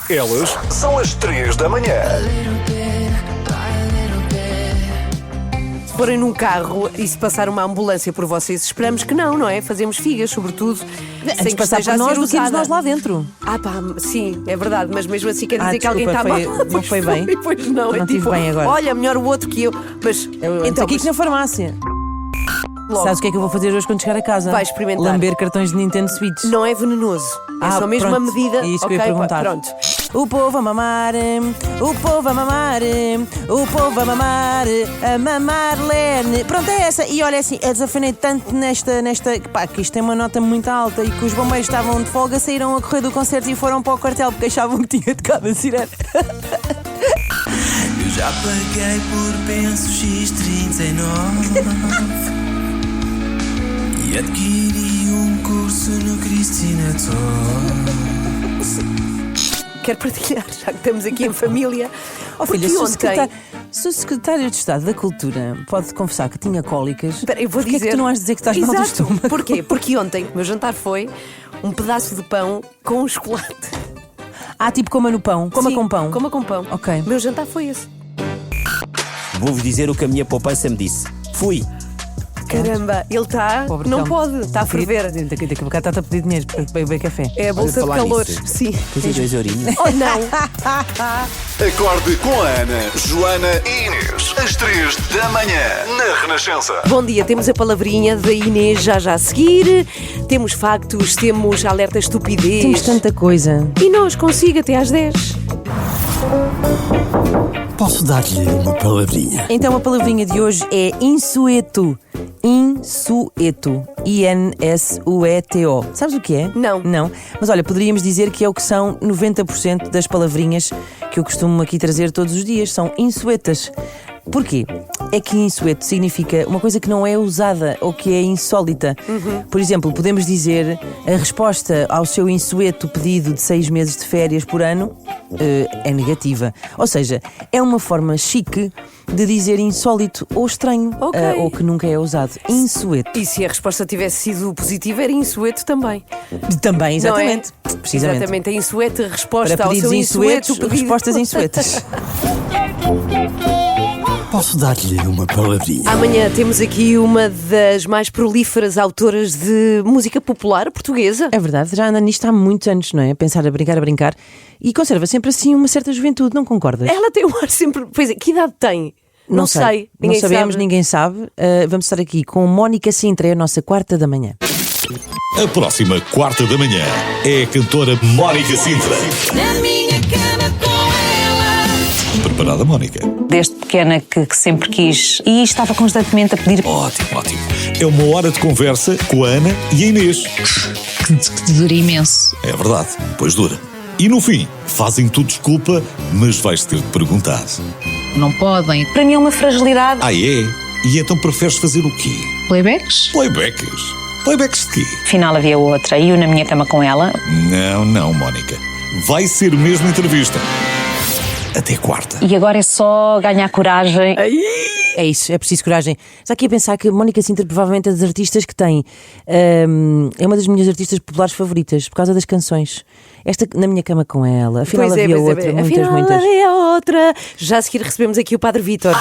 Elas são as 3 da manhã. Se forem num carro e se passar uma ambulância por vocês, esperamos que não é? Fazemos figas, sobretudo, Antes de passar por nós do que irmos nós lá dentro. Sim, é verdade, mas mesmo assim quer dizer que alguém está mal. Não foi bem? Pois não, não tive bem agora. Olha, melhor o outro que eu. Mas então aqui que na farmácia. Logo. Sabes o que é que eu vou fazer hoje quando chegar a casa? Vai experimentar. Lamber cartões de Nintendo Switch. Não é venenoso. É só mesmo pronto. uma medida. É isso que eu ia perguntar. Pronto. O povo a mamar, o povo a mamar, o povo a mamar Lene. Pronto, é essa. E olha assim, eu desafinei tanto nesta que isto tem uma nota muito alta e que os bombeiros estavam de folga, saíram a correr do concerto e foram para o quartel porque achavam que tinha tocado a sirene. Eu já paguei por penso X39 e adquiri um curso no Cristina Talks. Quero partilhar, já que estamos aqui em família. Filha, se o secretário de Estado da Cultura pode confessar que tinha cólicas, Espera, eu vou porquê dizer... é que tu não has de dizer que estás mal do estômago? Porquê? Porque ontem o meu jantar foi um pedaço de pão com chocolate. Tipo coma no pão, coma Sim, com pão. Coma com pão. Ok. O meu jantar foi esse. Vou-vos dizer o que a minha poupança me disse. Fui. Caramba, ele está. Pobre Não cão. pode, está a ferver. Daqui a bocado está a pedir dinheiro para beber café. É a bolsa de falar calor. nisso. Sim. Quer dizer, 2 eurinhos. Oh não! Acorde com a Ana, Joana e Inês. Às 3 da manhã, na Renascença. Bom dia, temos a palavrinha da Inês já a seguir. Temos factos, temos alerta estupidez. Temos tanta coisa. E nós consigo até às 10. Posso dar-lhe uma palavrinha? Então a palavrinha de hoje é insueto. Insueto. I-N-S-U-E-T-O. Sabes o que é? Não. Não. Mas olha, poderíamos dizer que é o que são 90% das palavrinhas que eu costumo aqui trazer todos os dias. São insuetas. Porquê? É que insueto significa uma coisa que não é usada ou que é insólita. Por exemplo, podemos dizer a resposta ao seu insueto pedido de 6 meses de férias por ano é negativa. Ou seja, é uma forma chique de dizer insólito ou estranho, Ok. ou que nunca é usado. Insueto. E se a resposta tivesse sido positiva, era insueto também. Também, exatamente. Não é? Precisamente. Exatamente, a insuete resposta Para ao pedidos seu insueto insuetos, pedido. respostas insuetas. Posso dar-lhe uma palavrinha? Amanhã temos aqui uma das mais prolíferas autoras de música popular portuguesa. É verdade, já anda nisto há muitos anos, não é? A pensar, a brincar. E conserva sempre assim uma certa juventude, não concordas? Ela tem um ar sempre. Pois é, que idade tem? Não sei. Não Ninguém sabemos, sabe. ninguém sabe. Vamos estar aqui com Mónica Sintra, é a nossa 4ª da manhã. A próxima 4 da manhã é a cantora Mónica Sintra. Na minha cama com ela. Preparada, Mónica? Desde pequena que sempre quis e estava constantemente a pedir. Ótimo, ótimo. É uma hora de conversa com a Ana e a Inês. Que dura imenso. É verdade, pois dura. E no fim, fazem tudo desculpa, mas vais ter de perguntar. Não podem. Para mim é uma fragilidade. Ah, é? E então preferes fazer o quê? Playbacks? Playbacks? Playbacks de quê? Afinal havia outra e eu na minha cama com ela. Não, Mónica. Vai ser mesmo entrevista. Até quarta. E agora é só ganhar coragem. É isso, é preciso coragem. Já aqui a pensar que Mónica Sintra provavelmente é das artistas que tem. É uma das minhas artistas populares favoritas, por causa das canções. Esta Na Minha Cama com Ela. Afinal Pois é, havia pois é, outra, pois é. muitas, Afinal muitas. havia outra. Já a seguir recebemos aqui o Padre Vítor.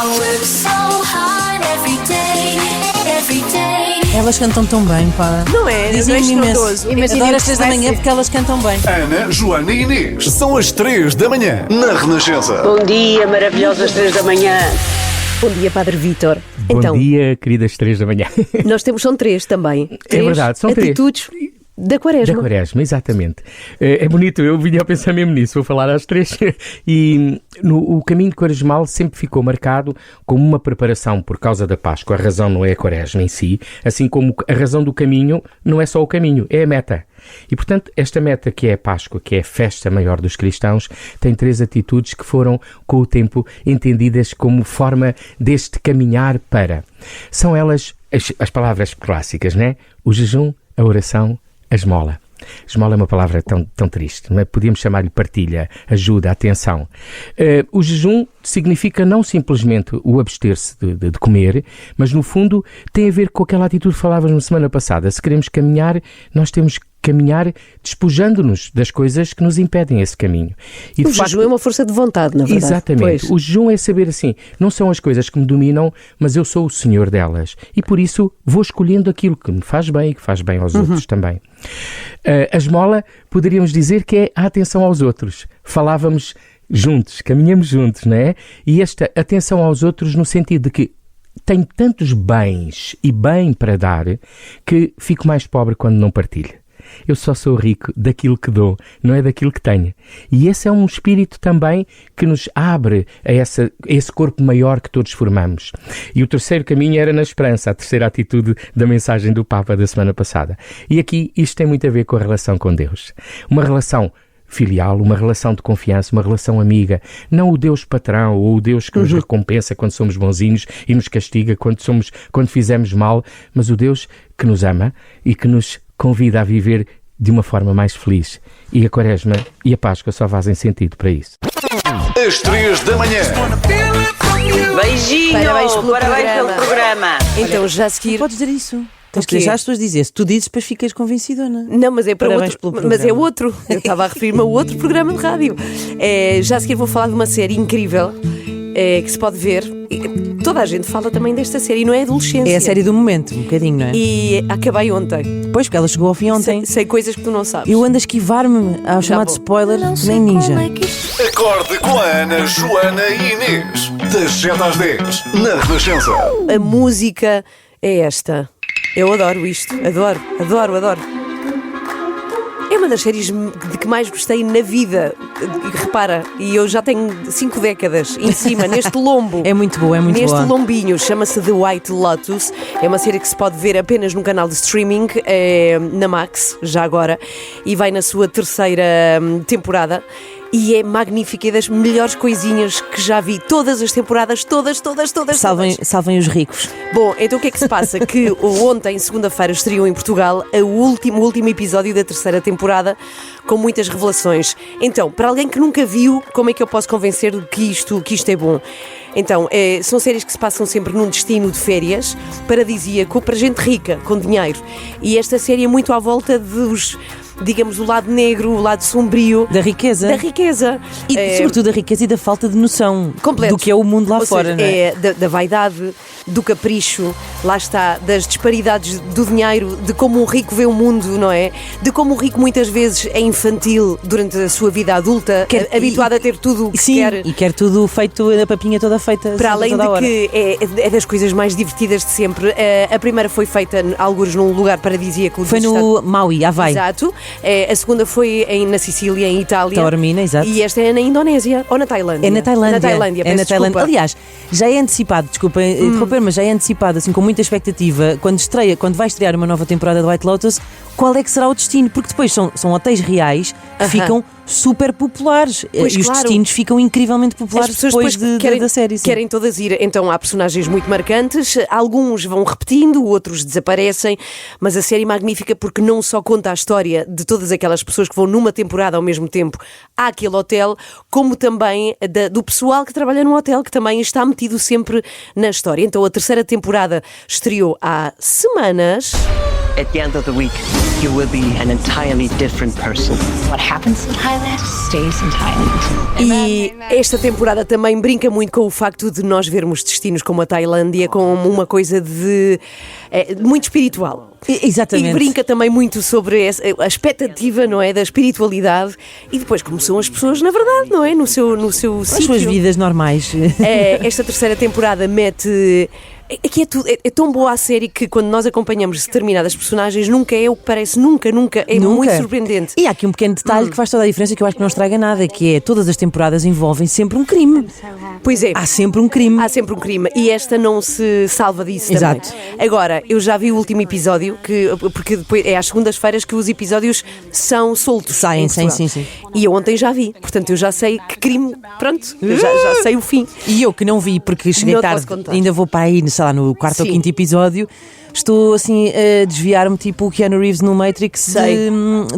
Elas cantam tão bem, pá. Não é? Dizem Não é imenso. estrondoso. Imagina Adoro as que 3 da manhã tivesse- porque elas cantam bem. Ana, Joana e Inês. São as 3 da manhã, na Renascença. Bom dia, maravilhosas 3 da manhã. Bom dia, Padre Vítor. Bom Então, dia, queridas 3 da manhã. são 3 também. Três verdade, são três. atitudes da Quaresma. Da Quaresma, exatamente. É bonito, eu vinha a pensar mesmo nisso, vou falar às 3. E o caminho quaresmal sempre ficou marcado como uma preparação por causa da Páscoa. A razão não é a Quaresma em si, assim como a razão do caminho não é só o caminho, é a meta. E, portanto, esta meta que é a Páscoa, que é a festa maior dos cristãos, tem 3 atitudes que foram, com o tempo, entendidas como forma deste caminhar para. São elas as palavras clássicas, né? O jejum, a oração, a esmola. Esmola é uma palavra tão triste, não é? Podíamos chamar-lhe partilha, ajuda, atenção. O jejum significa não simplesmente o abster-se de comer, mas no fundo tem a ver com aquela atitude que falávamos na semana passada. Se queremos caminhar, nós temos caminhar despojando-nos das coisas que nos impedem esse caminho. E, o jejum é uma força de vontade, na verdade. Exatamente. Pois. O jejum é saber assim, não são as coisas que me dominam, mas eu sou o senhor delas. E por isso vou escolhendo aquilo que me faz bem e que faz bem aos outros também. A esmola, poderíamos dizer que é a atenção aos outros. Falávamos juntos, caminhamos juntos, não é? E esta atenção aos outros no sentido de que tenho tantos bens e bem para dar que fico mais pobre quando não partilho. Eu só sou rico daquilo que dou, não é daquilo que tenho. E esse é um espírito também que nos abre a esse corpo maior que todos formamos. E o terceiro caminho era na esperança, a terceira atitude da mensagem do Papa da semana passada. E aqui isto tem muito a ver com a relação com Deus. Uma relação filial, uma relação de confiança, uma relação amiga. Não o Deus patrão ou o Deus que nos recompensa quando somos bonzinhos e nos castiga quando fizemos mal, mas o Deus que nos ama e que nos convida a viver de uma forma mais feliz. E a Quaresma e a Páscoa só fazem sentido para isso. Às 3 da manhã. Beijinho! Parabéns pelo programa! Então, já a seguir... Podes dizer isso. Tens O que quê? deixar as pessoas dizer. Se tu dizes, depois ficas convencidona. Não, mas é para Parabéns outro. pelo Mas é programa. outro. Eu estava a referir-me a outro programa de rádio. Já a seguir vou falar de uma série incrível que se pode ver. Toda a gente fala também desta série, e não é adolescência. É a série do momento, um bocadinho, não é? E acabei ontem. Pois, porque ela chegou ao fim ontem. Sei coisas que tu não sabes. Eu ando a esquivar-me ao chamado vou. spoiler, nem ninja. Acorde com a Ana, Joana e Inês. Das 7 às 10, na Renascença. A música é esta. Eu adoro isto. Adoro. É uma das séries de que mais gostei na vida. Repara, e eu já tenho 5 décadas em cima, neste lombo. É muito boa, é muito neste boa. lombinho, chama-se The White Lotus. É uma série que se pode ver apenas num canal de streaming, na Max, já agora, e vai na sua terceira temporada. E é magnífica, é das melhores coisinhas que já vi. Todas as temporadas, todas. Salvem os ricos. Bom, então o que é que se passa? Que ontem, segunda-feira, estreou em Portugal o último episódio da terceira temporada, com muitas revelações. Então, para alguém que nunca viu, como é que eu posso convencer de que isto é bom? Então, são séries que se passam sempre num destino de férias, paradisíaco, para gente rica, com dinheiro. E esta série é muito à volta dos... digamos, o lado negro, o lado sombrio Da riqueza. E sobretudo da riqueza e da falta de noção completo. do que é o mundo lá Ou fora, seja, não é? da vaidade, do capricho, lá está, das disparidades do dinheiro, de como um rico vê o mundo, não é? De como o rico muitas vezes é infantil durante a sua vida adulta, habituado a ter tudo o que Sim, quer. e quer tudo feito, a papinha toda feita. Para além toda a de hora. que é das coisas mais divertidas de sempre. A primeira foi feita, algures, num lugar paradisíaco. Foi no Maui, Havaí. Exato. A segunda foi na Sicília, em Itália. Taormina, exato. E esta é na Indonésia ou na Tailândia? É na Tailândia. peço desculpa. Aliás, já é antecipado, desculpa interromper, mas já é antecipado, assim, com muita expectativa, quando vai estrear uma nova temporada de White Lotus, qual é que será o destino? Porque depois são hotéis reais que ficam super populares. Pois, e os claro. destinos ficam incrivelmente As populares pessoas depois querem, da série. Sim. querem todas ir. Então há personagens muito marcantes, alguns vão repetindo, outros desaparecem, mas a série é magnífica porque não só conta a história de todas aquelas pessoas que vão numa temporada ao mesmo tempo àquele hotel, como também do pessoal que trabalha no hotel, que também está metido sempre na história. Então a terceira temporada estreou há semanas. At the end of the week, you will be an entirely different person. What happens in Thailand stays in Thailand. E esta temporada também brinca muito com o facto de nós vermos destinos como a Tailândia como uma coisa muito espiritual. Exatamente. E brinca também muito sobre a expectativa, não é, da espiritualidade e depois como são as pessoas na verdade, não é, no seu As sítio. suas vidas normais. Esta terceira temporada mete... É tão boa a série que quando nós acompanhamos determinadas personagens nunca é o que parece, nunca, é muito surpreendente. E há aqui um pequeno detalhe que faz toda a diferença, que eu acho que não estraga nada, que é todas as temporadas envolvem sempre um crime. Pois é. Há sempre um crime. Há sempre um crime e esta não se salva disso Exato. também. Agora, eu já vi o último episódio, porque depois é às segundas-feiras que os episódios são soltos. Saem, em Portugal. sim. E eu ontem já vi, portanto eu já sei que crime, pronto, eu já sei o fim. E eu que não vi, porque cheguei Não te tarde, posso contar. ainda vou para aí, sei lá, no quarto ou Sim. quinto episódio, estou assim a desviar-me tipo o Keanu Reeves no Matrix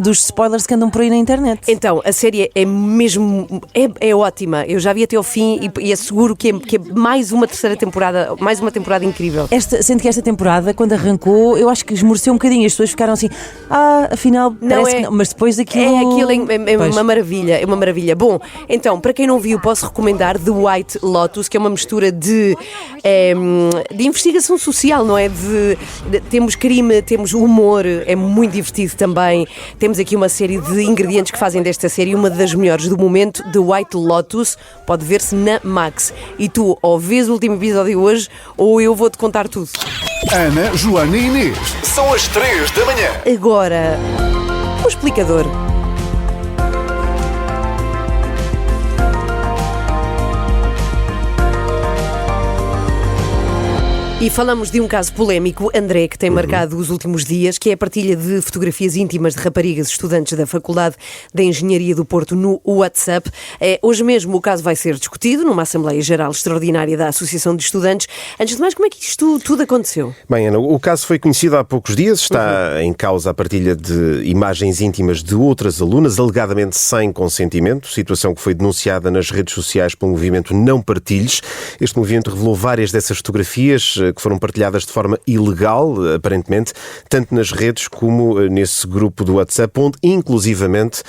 dos spoilers que andam por aí na internet. Então, a série é mesmo é ótima. Eu já vi até ao fim e asseguro que é mais uma terceira temporada, mais uma temporada incrível. Sendo que esta temporada, quando arrancou, eu acho que esmoreceu um bocadinho. As pessoas ficaram assim, afinal, parece que não. Mas depois aquilo... É uma maravilha, é uma maravilha. Bom, então, para quem não viu, posso recomendar The White Lotus, que é uma mistura de investigação social, não é? Temos crime, temos humor, é muito divertido também. Temos aqui uma série de ingredientes que fazem desta série uma das melhores do momento. The White Lotus pode ver-se na Max. E tu, ou vês o último episódio hoje, ou eu vou-te contar tudo. Ana, Joana e Inês. São as 3 da manhã. Agora, o explicador. E falamos de um caso polémico, André, que tem marcado os últimos dias, que é a partilha de fotografias íntimas de raparigas estudantes da Faculdade de Engenharia do Porto no WhatsApp. Hoje mesmo o caso vai ser discutido numa Assembleia Geral Extraordinária da Associação de Estudantes. Antes de mais, como é que isto tudo aconteceu? Bem, Ana, o caso foi conhecido há poucos dias. Está em causa a partilha de imagens íntimas de outras alunas, alegadamente sem consentimento, situação que foi denunciada nas redes sociais pelo movimento Não Partilhes. Este movimento revelou várias dessas fotografias que foram partilhadas de forma ilegal, aparentemente, tanto nas redes como nesse grupo do WhatsApp, onde inclusivamente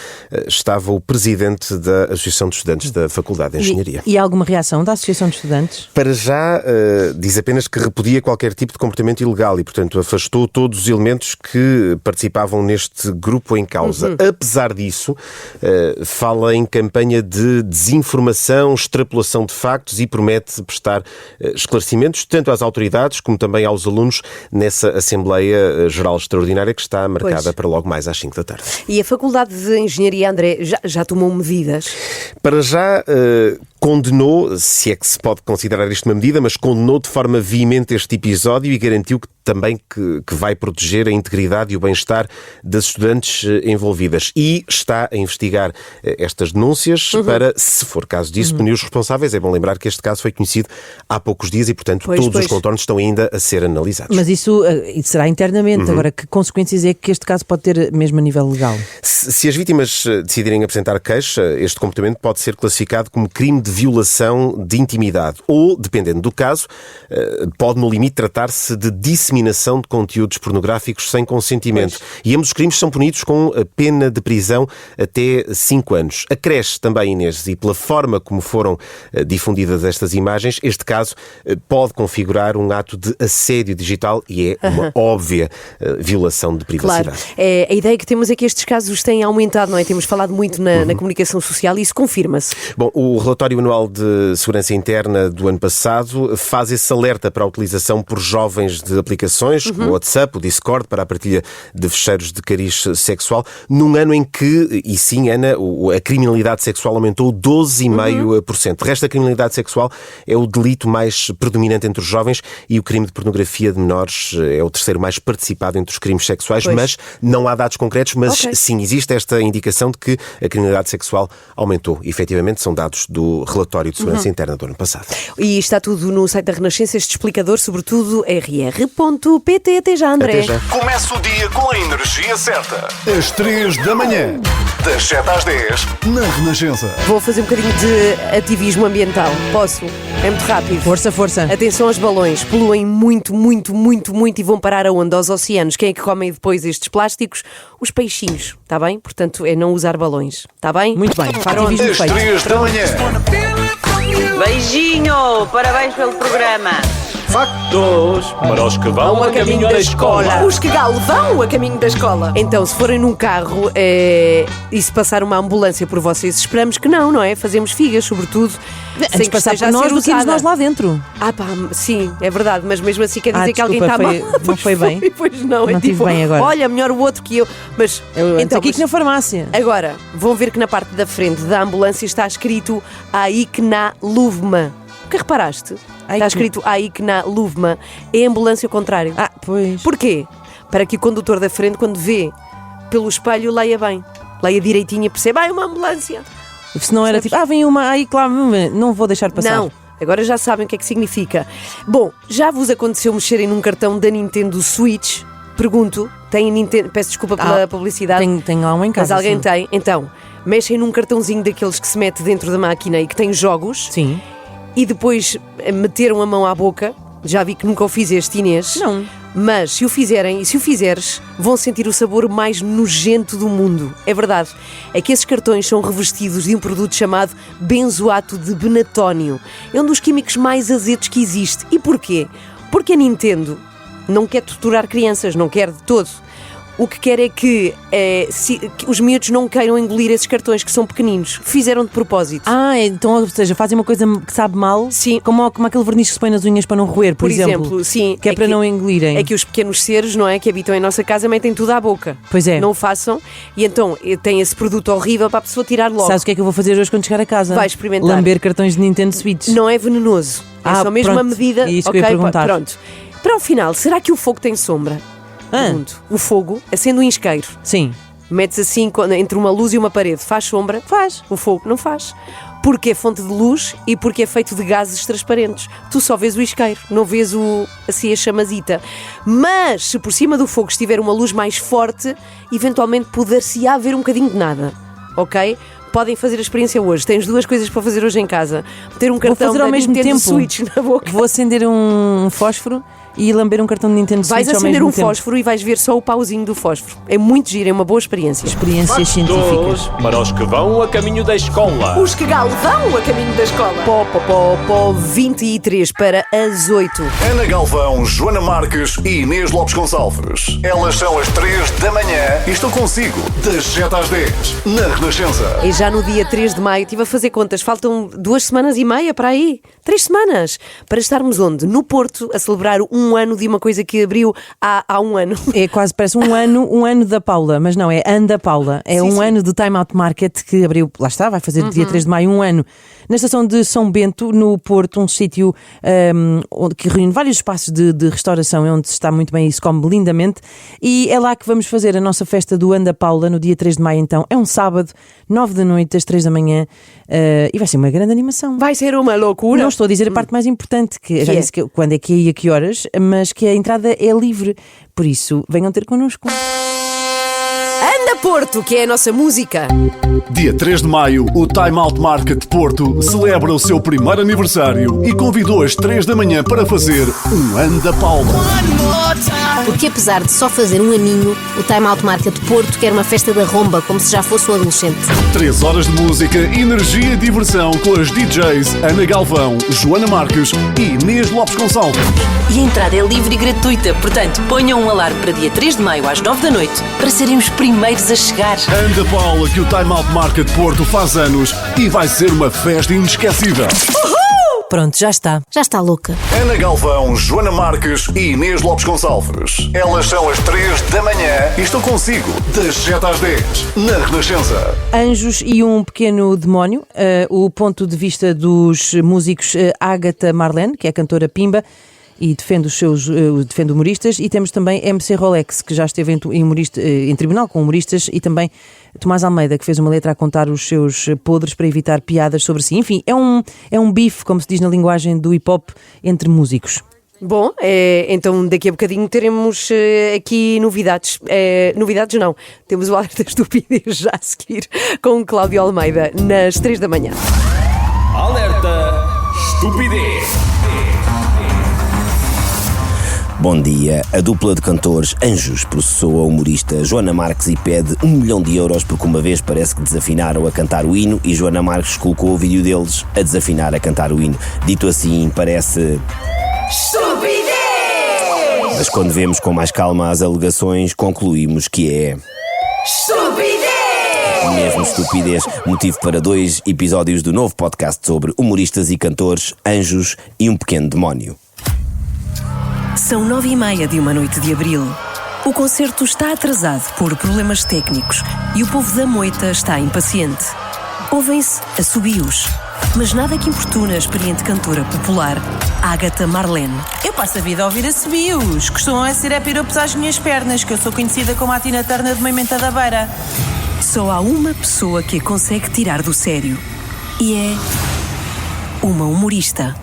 estava o presidente da Associação de Estudantes da Faculdade de Engenharia. E há alguma reação da Associação de Estudantes? Para já, diz apenas que repudia qualquer tipo de comportamento ilegal e, portanto, afastou todos os elementos que participavam neste grupo em causa. Apesar disso, fala em campanha de desinformação, extrapolação de factos e promete prestar esclarecimentos tanto às autoridades como também aos alunos nessa Assembleia Geral Extraordinária que está marcada para logo mais às 5 da tarde. E a Faculdade de Engenharia, André, já tomou medidas? Para já condenou, se é que se pode considerar isto uma medida, mas condenou de forma veemente este episódio e garantiu também que vai proteger a integridade e o bem-estar das estudantes envolvidas. E está a investigar estas denúncias para, se for caso disso, punir os responsáveis. É bom lembrar que este caso foi conhecido há poucos dias e, portanto, todos os contornos estão ainda a ser analisados. Mas isso será internamente. Agora, que consequências é que este caso pode ter mesmo a nível legal? Se as vítimas decidirem apresentar queixa, este comportamento pode ser classificado como crime de violação de intimidade ou, dependendo do caso, pode no limite tratar-se de disseminação de conteúdos pornográficos sem consentimento. E ambos os crimes são punidos com a pena de prisão até 5 anos. Acresce também, Inês, e pela forma como foram difundidas estas imagens, este caso pode configurar um ato de assédio digital e é uma óbvia violação de privacidade. Claro. A ideia que temos é que estes casos têm aumentado, não é? Temos falado muito na comunicação social e isso confirma-se. Bom, o relatório anual de segurança interna do ano passado faz esse alerta para a utilização por jovens de aplicações como o WhatsApp, o Discord, para a partilha de fecheiros de cariz sexual, num ano em que, e sim, Ana, a criminalidade sexual aumentou 12,5%. O resto da criminalidade sexual é o delito mais predominante entre os jovens e o crime de pornografia de menores é o terceiro mais participado entre os crimes sexuais, mas não há dados concretos, mas sim, existe esta indicação de que a criminalidade sexual aumentou. E, efetivamente, são dados do relatório de segurança interna do ano passado. E está tudo no site da Renascença, este explicador, sobretudo rr.pt. Até já, André. Até já. Começa o dia com a energia certa. Às 3 da manhã. Das 7 às 10, na Renascença. Vou fazer um bocadinho de ativismo ambiental. Posso? É muito rápido. Força, força. Atenção aos balões. Poluem muito e vão parar aonde? Aos oceanos. Quem é que come depois estes plásticos? Os peixinhos. Está bem? Portanto, é não usar balões. Está bem? Muito bem. Ativismo Às feito. 3 da manhã. Beijinho, parabéns pelo programa. Factos para os que vão a caminho da escola. Os que galo vão a caminho da escola. Então, se forem num carro e se passar uma ambulância por vocês, esperamos que não é? Fazemos figas, sobretudo. Antes de passar por nós do que irmos nós lá dentro. Sim, é verdade, mas mesmo assim quer dizer que alguém desculpa, está mal. Não foi bem? Pois não, Não tive bem agora. Olha, melhor o outro que eu. Mas então, aqui que na farmácia. Agora, vão ver que na parte da frente da ambulância está escrito Aikna Luvma. O que reparaste? Está escrito Aikna Luvma. É a ambulância ao contrário. Pois. Porquê? Para que o condutor da frente, quando vê pelo espelho, leia bem. Leia direitinho e perceba, uma ambulância. Se não era tipo, vem uma, aí claro, não vou deixar passar. Não, Agora já sabem o que é que significa. Bom, já vos aconteceu mexerem num cartão da Nintendo Switch? Pergunto, tem Nintendo... Peço desculpa pela publicidade. Tenho lá um em casa. Mas alguém sim. tem. Então, mexem num cartãozinho daqueles que se mete dentro da máquina e que tem jogos. Sim. E depois meteram a mão à boca. Já vi que nunca o fizeste, Inês. Não. Mas se o fizerem, e se o fizeres, vão sentir o sabor mais nojento do mundo. É verdade. É que esses cartões são revestidos de um produto chamado benzoato de benatónio. É um dos químicos mais azedos que existe. E porquê? Porque a Nintendo não quer torturar crianças, não quer de todo. O que quer é que os miúdos não queiram engolir esses cartões que são pequeninos. Fizeram de propósito. Então, ou seja, fazem uma coisa que sabe mal. Sim. Como aquele verniz que se põe nas unhas para não roer, por exemplo. Sim. Que é para não engolirem. É que os pequenos seres, não é, que habitam em nossa casa metem tudo à boca. Pois é. Não o façam. E então tem esse produto horrível para a pessoa tirar logo. Sabes o que é que eu vou fazer hoje quando chegar a casa? Vai experimentar. Lamber cartões de Nintendo Switch. Não é venenoso. É só mesmo pronto. uma medida. É isso ok, que eu ia perguntar. Pronto. Para o final, será que o fogo tem sombra? Pergunto. O fogo, acende um isqueiro. Sim. Metes assim entre uma luz e uma parede. Faz sombra? Faz. O fogo não faz. Porque é fonte de luz e porque é feito de gases transparentes. Tu só vês o isqueiro, não vês assim a chamazita. Mas se por cima do fogo estiver uma luz mais forte, eventualmente poder-se-á ver um bocadinho de nada. Ok? Podem fazer a experiência hoje. Tens duas coisas para fazer hoje em casa. Ter um cartão fazer ao da mesmo Nintendo tempo. Switch na boca. Vou acender um fósforo e lamber um cartão de Nintendo Switch Vais ao acender mesmo um tempo. fósforo e vais ver só o pauzinho do fósforo. É muito giro, é uma boa experiência. Experiências científicas. Para os que vão a caminho da escola. Os que galvão a caminho da escola. Pó, 23 para as 8. Ana Galvão, Joana Marques e Inês Lopes Gonçalves. Elas são as 3 da manhã e estão consigo das 7 às 10 na Renascença. E já no dia 3 de maio, estive a fazer contas, faltam 2 semanas e meia para aí. 3 semanas. Para estarmos onde? No Porto, a celebrar um ano de uma coisa que abriu há um ano. É quase, parece um ano da Paula, mas não, é ano da Paula. É Sim, um sim. ano do Time Out Market que abriu, lá está, vai fazer dia 3 de maio, um ano. Na estação de São Bento, no Porto, um sítio que reúne vários espaços de restauração, é onde se está muito bem e se come lindamente. E é lá que vamos fazer a nossa festa do ano da Paula, no dia 3 de maio, então. É um sábado, 9 da noite, às 3 da manhã, e vai ser uma grande animação. Vai ser uma loucura. Não estou a dizer a parte mais importante, que já disse quando é que é e a que horas, mas que a entrada é livre. Por isso, venham ter connosco. Anda Porto, que é a nossa música. Dia 3 de maio, o Time Out Market Porto celebra o seu primeiro aniversário e convidou às 3 da manhã para fazer um ano da Paula. Porque apesar de só fazer um aninho, o Time Out Market Porto quer uma festa da romba, como se já fosse um adolescente. 3 horas de música, energia e diversão com as DJs Ana Galvão, Joana Marques e Inês Lopes Gonçalves. E a entrada é livre e gratuita, portanto ponham um alarme para dia 3 de maio às 9 da noite para serem os primeiros a chegar. Anda Paula, que o Time Out Market Porto faz anos e vai ser uma festa inesquecível. Pronto, já está. Já está louca. Ana Galvão, Joana Marques e Inês Lopes Gonçalves. Elas são as 3 da manhã e estão consigo das 7 às 10 na Renascença. Anjos e um pequeno demónio, o ponto de vista dos músicos Ágata Marlene, que é a cantora Pimba, e defende defende humoristas, e temos também MC Rolex, que já esteve em tribunal com humoristas, e também Tomás Almeida, que fez uma letra a contar os seus podres para evitar piadas sobre si. Enfim, é um bife, como se diz na linguagem do hip-hop, entre músicos. Bom, então daqui a bocadinho teremos aqui novidades. Novidades não, temos o Alerta Estupidez já a seguir com Cláudio Almeida nas 3 da manhã. Alerta Estupidez. Bom dia. A dupla de cantores Anjos processou a humorista Joana Marques e pede 1 milhão de euros porque uma vez parece que desafinaram a cantar o hino e Joana Marques colocou o vídeo deles a desafinar a cantar o hino. Dito assim, parece... estupidez! Mas quando vemos com mais calma as alegações, concluímos que é... estupidez! Mesmo estupidez, motivo para 2 episódios do novo podcast sobre humoristas e cantores, Anjos e um pequeno demónio. São 9h30 de uma noite de abril. O concerto está atrasado por problemas técnicos e o povo da moita está impaciente. Ouvem-se assobios, mas nada que importune a experiente cantora popular, Ágata Marlene. Eu passo a vida a ouvir assobios. Costumam ser piropos às minhas pernas, que eu sou conhecida como a Tina Turner de Moimenta da Beira. Só há uma pessoa que a consegue tirar do sério. E é uma humorista.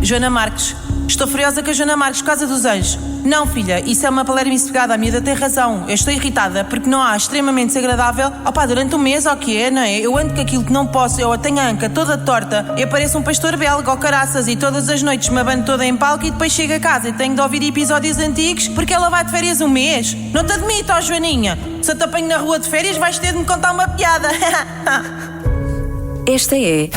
Joana Marques. Estou furiosa com a Joana Marques por causa dos anjos. Não, filha, isso é uma palermice pegada. A miúda tem razão. Eu estou irritada porque não há extremamente desagradável. Durante um mês, ou que é, não é? Eu ando com aquilo que não posso. Eu tenho a anca toda torta. Eu pareço um pastor belga ou caraças e todas as noites me abando toda em palco e depois chego a casa e tenho de ouvir episódios antigos porque ela vai de férias um mês. Não te admito, ó Joaninha. Se eu te apanho na rua de férias vais ter de me contar uma piada. Esta é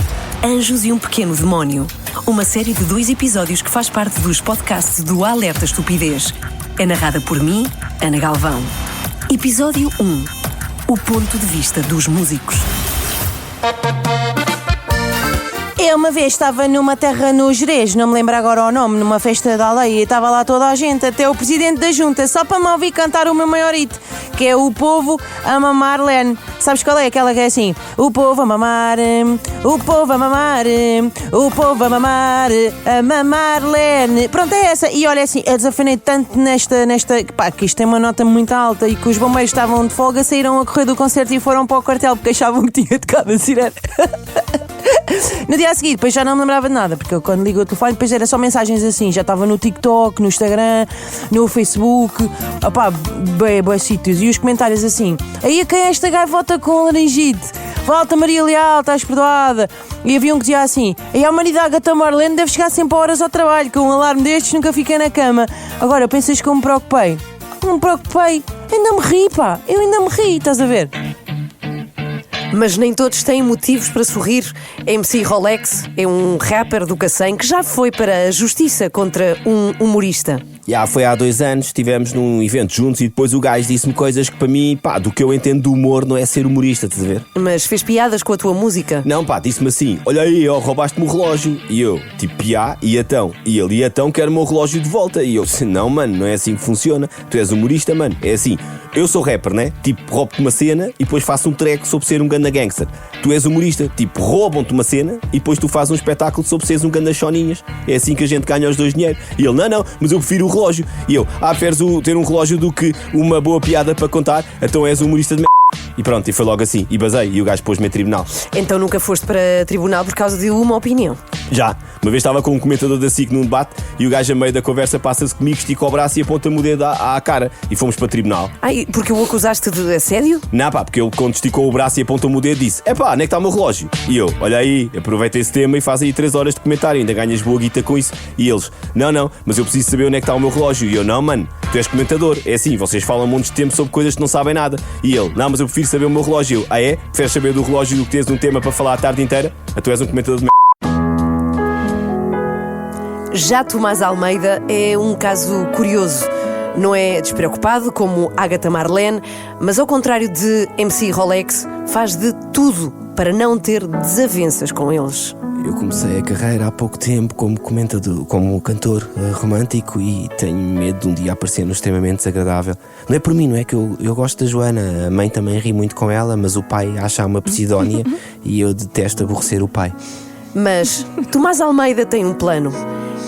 Anjos e um Pequeno Demónio, uma série de 2 episódios que faz parte dos podcasts do Alerta Estupidez. É narrada por mim, Ana Galvão. Episódio 1. O ponto de vista dos músicos. Eu uma vez estava numa terra no Jerez, não me lembro agora o nome, numa festa da aldeia, e estava lá toda a gente, até o presidente da junta, só para me ouvir cantar o meu maior hit, que é O Povo a Mamar Len. Sabes qual é? Aquela que é assim: o povo a mamar, o povo a mamar, o povo a mamar Len. Pronto, é essa. E olha assim, eu desafinei tanto nesta pá, que isto tem uma nota muito alta e que os bombeiros estavam de folga, saíram a correr do concerto e foram para o quartel porque achavam que tinha tocado a sirene. No dia a seguir, depois já não me lembrava de nada, porque eu quando ligo o telefone, depois era só mensagens assim, já estava no TikTok, no Instagram, no Facebook, bué sítios, e os comentários assim: aí a quem é esta gaivota com laringite? Volta Maria Leal, estás perdoada. E havia um que dizia assim: aí a humanidade Gata Marlene deve chegar sempre a horas ao trabalho, com um alarme destes nunca fiquei na cama. Agora, pensas que eu me preocupei? Não me preocupei, ainda me ri, pá, eu ainda me ri, estás a ver? Mas nem todos têm motivos para sorrir. MC Rolex é um rapper do Cacém que já foi para a justiça contra um humorista. Foi há 2 anos, estivemos num evento juntos e depois o gajo disse-me coisas que para mim, do que eu entendo do humor não é ser humorista, estás a ver? Mas fez piadas com a tua música? Não, disse-me assim: olha aí, roubaste-me o relógio. E eu, tipo, e então? E ele, e então quero o meu relógio de volta. E eu, não, mano, não é assim que funciona. Tu és humorista, mano, é assim. Eu sou rapper, né? Tipo, roubo-te uma cena e depois faço um track sobre ser um ganda gangster. Tu és humorista, tipo, roubam-te uma cena e depois tu fazes um espetáculo sobre seres um ganda choninhas. É assim que a gente ganha os 2 dinheiro. E ele, não, mas eu prefiro o relógio. E eu, preferes ter um relógio do que uma boa piada para contar? Então és humorista de merda. E pronto, e foi logo assim, e basei, e o gajo pôs-me a tribunal. Então nunca foste para tribunal por causa de uma opinião? Já, uma vez estava com um comentador da SIC num debate e o gajo a meio da conversa passa-se comigo, estica o braço e aponta-me o dedo à cara. E fomos para tribunal. Porque o acusaste de assédio? Não, porque ele quando esticou o braço e apontou-me o dedo disse: onde é que está o meu relógio? E eu, olha aí, aproveita esse tema e faz aí 3 horas de comentário, ainda ganhas boa guita com isso. E eles, não, mas eu preciso saber onde é que está o meu relógio. E eu, não, mano, tu és comentador, é assim, vocês falam um monte de tempo sobre coisas que não sabem nada. E ele, não, mas eu prefiro saber o meu relógio. Eu, é? Preferes saber do relógio do que teres um tema para falar a tarde inteira? Tu és um comentador de Já Tomás Almeida é um caso curioso. Não é despreocupado como Agatha Marlene, mas ao contrário de MC Rolex, faz de tudo para não ter desavenças com eles. Eu comecei a carreira há pouco tempo como comentador, como cantor romântico e tenho medo de um dia aparecer no extremamente desagradável. Não é por mim, não é que eu gosto da Joana, a mãe também ri muito com ela, mas o pai acha uma pseudónia e eu detesto aborrecer o pai. Mas Tomás Almeida tem um plano.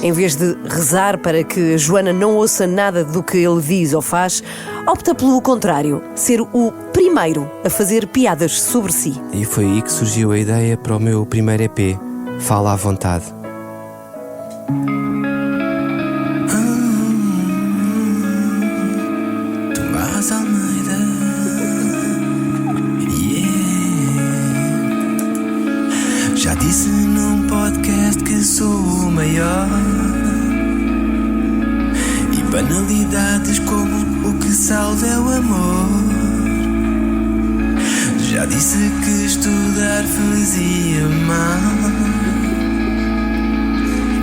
Em vez de rezar para que Joana não ouça nada do que ele diz ou faz, opta pelo contrário, ser o primeiro a fazer piadas sobre si. E foi aí que surgiu a ideia para o meu primeiro EP, Fala à Vontade. Tomás Almeida, já disse num podcast que sou o maior. E banalidades como o que salva é o amor. Já disse que estudar fazia mal.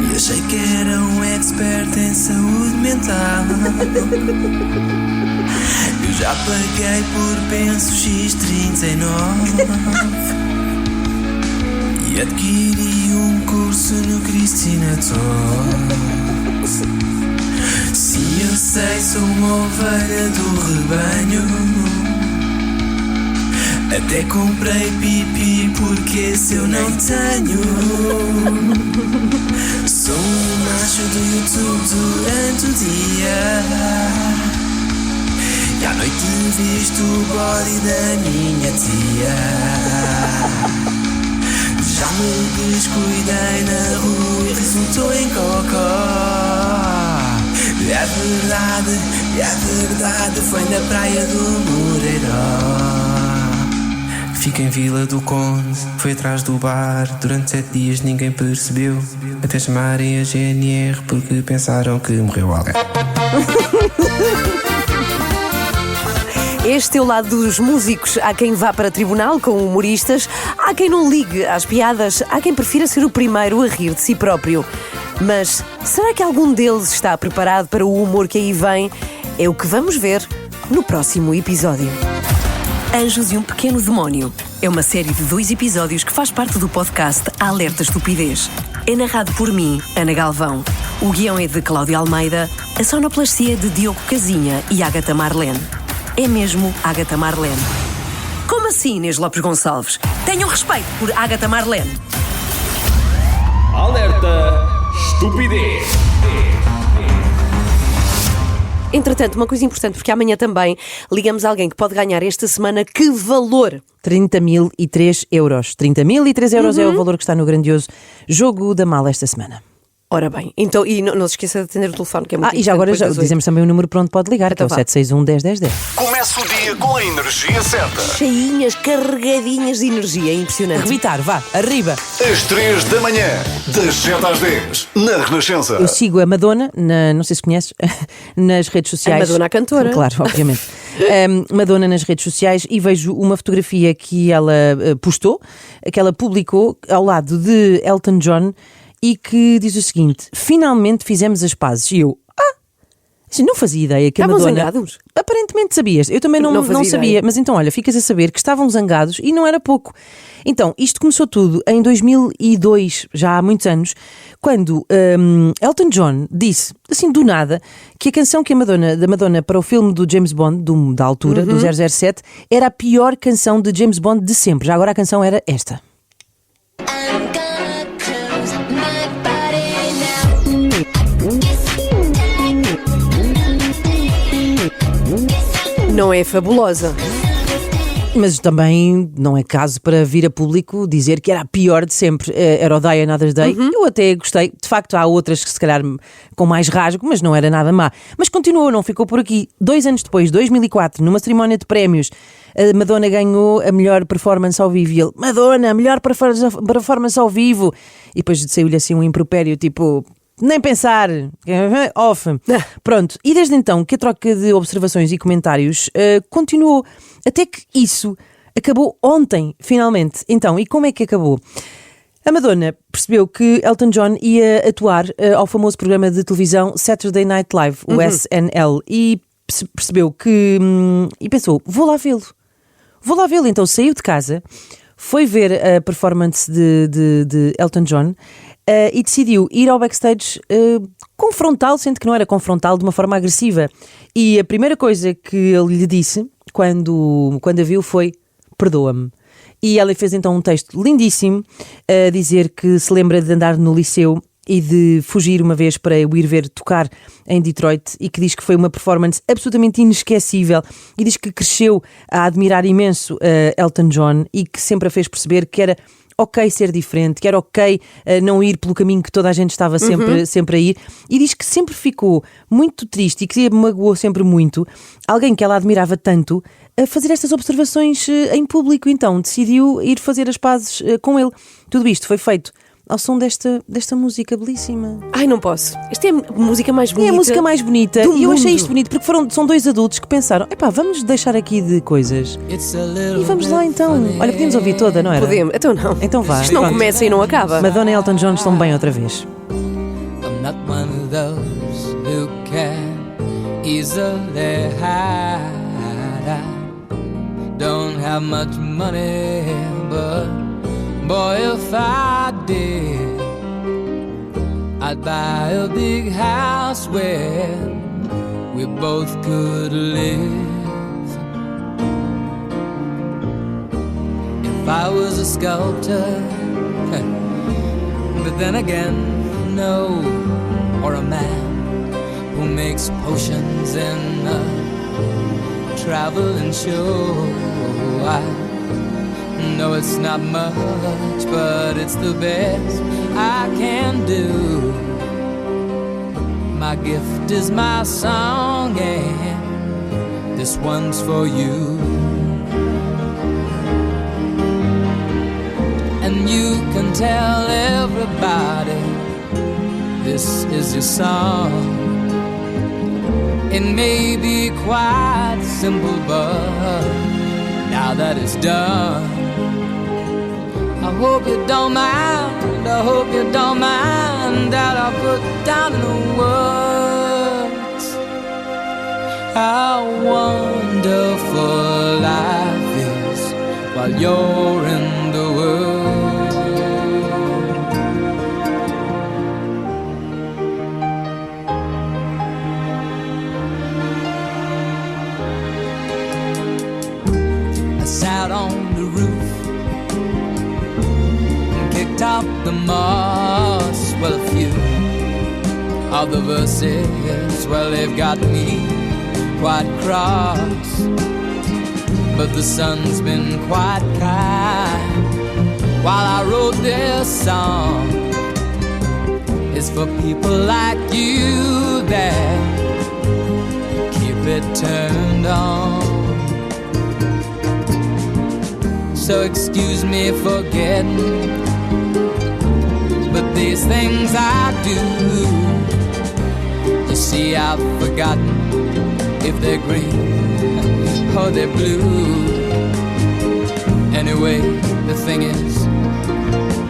E achei que era um expert em saúde mental. Eu já paguei por penso X39 e adquiri um curso no Cristina Talks. Sim, eu sei, sou uma ovelha do rebanho. Até comprei pipi porque esse eu não tenho. Sou um macho do YouTube durante o dia e à noite visto o body da minha tia. Já me descuidei na rua e resultou em cocó. É verdade, foi na praia do Moreiró. Fica em Vila do Conde, foi atrás do bar. Durante 7 dias ninguém percebeu, até chamarem a GNR porque pensaram que morreu alguém. Este é o lado dos músicos. Há quem vá para tribunal com humoristas, há quem não ligue às piadas, há quem prefira ser o primeiro a rir de si próprio. Mas será que algum deles está preparado para o humor que aí vem? É o que vamos ver no próximo episódio. Anjos e um Pequeno Demónio é uma série de 2 episódios que faz parte do podcast Alerta Estupidez. É narrado por mim, Ana Galvão. O guião é de Cláudia Almeida, a sonoplastia de Diogo Casinha e Ágata Marlene. É mesmo Ágata Marlene. Como assim, Inês Lopes Gonçalves? Tenham respeito por Ágata Marlene. Alerta Estupidez. Entretanto, uma coisa importante, porque amanhã também ligamos a alguém que pode ganhar esta semana. Que valor? 30.003 euros. 30.003 euros é o valor que está no grandioso Jogo da Mala esta semana. Ora bem, então, e não se esqueça de atender o telefone, que é muito importante. E já agora dizemos também o número para onde pode ligar, então, que é o 761-101010. Começa o dia com a energia certa. Cheinhas, carregadinhas de energia, é impressionante. Revitar, vá, arriba. Às 3 da manhã, das 7 às 10, na Renascença. Eu sigo a Madonna, não sei se conheces, nas redes sociais. A Madonna, a cantora. Claro, obviamente. Madonna nas redes sociais, e vejo uma fotografia que ela postou, que ela publicou ao lado de Elton John, e que diz o seguinte: finalmente fizemos as pazes. E eu, não fazia ideia que a Madonna... Estavam zangados? Aparentemente sabias. Eu também não sabia. Mas então, olha, ficas a saber que estavam zangados e não era pouco. Então, isto começou tudo em 2002, já há muitos anos, quando Elton John disse, assim do nada, que a canção que da Madonna para o filme do James Bond, da altura, do 007, era a pior canção de James Bond de sempre. Já agora a canção era esta. Não é fabulosa. Mas também não é caso para vir a público dizer que era a pior de sempre. Era o Die Another Day. Eu até gostei. De facto, há outras que se calhar com mais rasgo, mas não era nada má. Mas continuou, não ficou por aqui. 2 anos depois, 2004, numa cerimónia de prémios, a Madonna ganhou a melhor performance ao vivo. E ele, Madonna, a melhor performance ao vivo. E depois saiu-lhe assim um impropério, tipo... Nem pensar, off. Pronto, e desde então que a troca de observações e comentários continuou, até que isso acabou ontem, finalmente. Então, e como é que acabou? A Madonna percebeu que Elton John ia atuar ao famoso programa de televisão Saturday Night Live, o SNL, e percebeu que... e pensou, vou lá vê-lo. Então saiu de casa, foi ver a performance de Elton John, e decidiu ir ao backstage confrontá-lo, sendo que não era confrontá-lo de uma forma agressiva. E a primeira coisa que ele lhe disse quando a viu foi: perdoa-me. E ela fez então um texto lindíssimo a dizer que se lembra de andar no liceu e de fugir uma vez para o ir ver tocar em Detroit, e que diz que foi uma performance absolutamente inesquecível, e diz que cresceu a admirar imenso Elton John, e que sempre a fez perceber que era ok ser diferente, que era ok não ir pelo caminho que toda a gente estava sempre a ir, e diz que sempre ficou muito triste e que se magoou sempre muito alguém que ela admirava tanto a fazer estas observações em público. Então decidiu ir fazer as pazes com ele. Tudo isto foi feito ao som desta música belíssima. Ai, não posso. Esta é a música mais bonita. É a música mais bonita. E eu mundo. Achei isto bonito porque são 2 adultos que pensaram: vamos deixar aqui de coisas e vamos lá então. Olha, podíamos ouvir toda, não era? Podemos, então não. Então vá. Isto não começa e não acaba. Madonna e Elton John estão bem outra vez. I'm not one of those who can easily hide. I don't have much money, but boy, if I did, I'd buy a big house where we both could live. If I was a sculptor, but then again, no, or a man who makes potions in a traveling show. No, it's not much, but it's the best I can do. My gift is my song, and this one's for you. And you can tell everybody this is your song. It may be quite simple, but now that it's done, I hope you don't mind, I hope you don't mind that I put down in the words how wonderful life is while you're in the world. I sat on the roof and kicked out the moss. Well, a few of the verses, well, they've got me quite cross. But the sun's been quite kind while I wrote this song. It's for people like you that keep it turned on. So excuse me for getting, but these things I do, you see, I've forgotten if they're green or they're blue. Anyway, the thing is,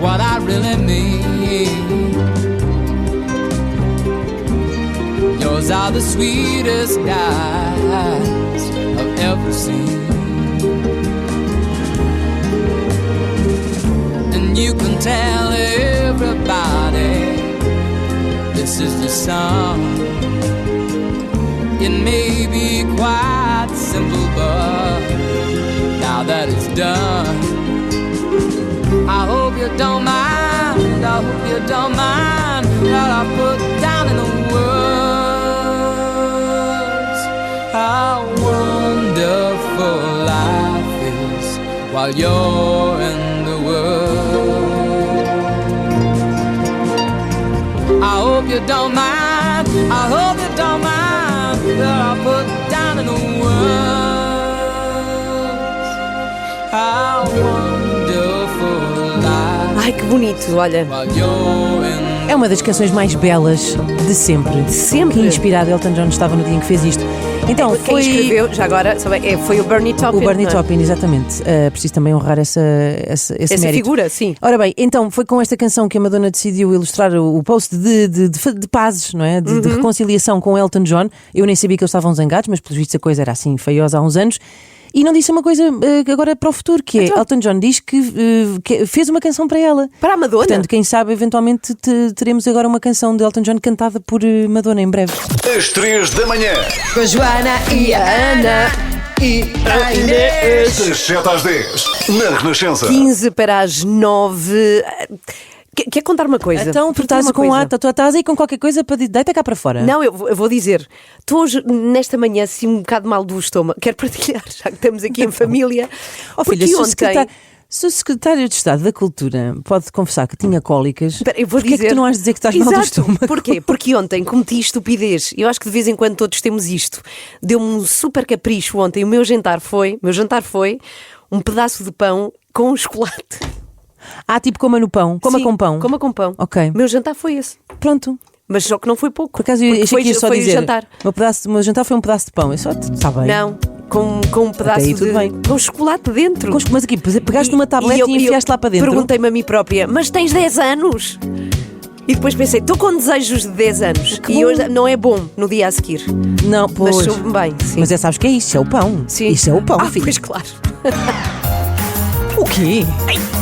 what I really mean, yours are the sweetest eyes I've ever seen. And you can tell everybody this is the song. It may be quite simple, but now that it's done, I hope you don't mind, I hope you don't mind that I put down in the words how wonderful life is while you're in the world. I hope you don't mind, I hope you don't mind that I put down in the words how wonderful life. Ai, que bonito, olha. É uma das canções mais belas de sempre. De sempre. Que inspirado Elton John estava no dia em que fez isto. Então, quem escreveu, já agora, foi o Bernie Taupin. O Bernie Taupin, exatamente. Preciso também honrar esse mérito. Figura, sim. Ora bem, então foi com esta canção que a Madonna decidiu ilustrar o post de pazes, não é? De reconciliação com Elton John. Eu nem sabia que eles estavam zangados, mas pelos vistos a coisa era assim feiosa há uns anos. E não disse uma coisa agora para o futuro, que é Elton John diz que fez uma canção para ela. Para a Madonna? Portanto, quem sabe, eventualmente teremos agora uma canção de Elton John cantada por Madonna em breve. Às 3 da manhã. Com a Joana e a Ana e a Inês. Das 7 às 10. Na Renascença. 15 para as 9. Quer contar uma coisa? Então, tu estás aí com qualquer coisa para deita cá para fora. Não, eu vou dizer. Estou hoje, nesta manhã, assim, um bocado mal do estômago. Quero partilhar, já que estamos aqui em família. Filha, se o Secretário de Estado da Cultura pode confessar que tinha cólicas, porquê é que tu não has de dizer que estás mal do estômago? Porquê? Porque ontem cometi estupidez. Eu acho que de vez em quando todos temos isto. Deu-me um super capricho ontem. O meu jantar foi um pedaço de pão com chocolate. Tipo coma no pão, coma com pão. Coma com pão. Ok. O meu jantar foi esse. Pronto. Mas só que não foi pouco. Por acaso eu achei que ia só dizer. Jantar. O meu jantar foi um pedaço de pão. Eu só está bem. Não. Com um pedaço com chocolate dentro. Mas aqui, pegaste numa tableta e enfiaste lá para dentro. Perguntei-me a mim própria, mas tens 10 anos? E depois pensei, estou com desejos de 10 anos. E hoje não é bom no dia a seguir. Não, pois. Mas soube-me bem, sim. Mas sabes que é isto? É o pão. Sim. Isto é o pão, filho. Pois claro. O quê?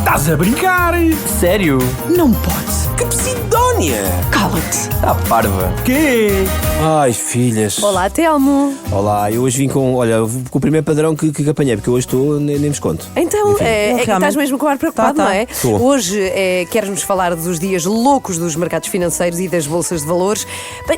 Estás a brincar? Sério? Não podes. Que Psidónia! Cala-te. Tá parva. Quê? Ai, filhas. Olá, Telmo. Olá, eu hoje vim com o primeiro padrão que apanhei, porque hoje estou, nem me conto. Então, estás mesmo com o ar preocupado, não é? Estou. Hoje queres-nos falar dos dias loucos dos mercados financeiros e das bolsas de valores,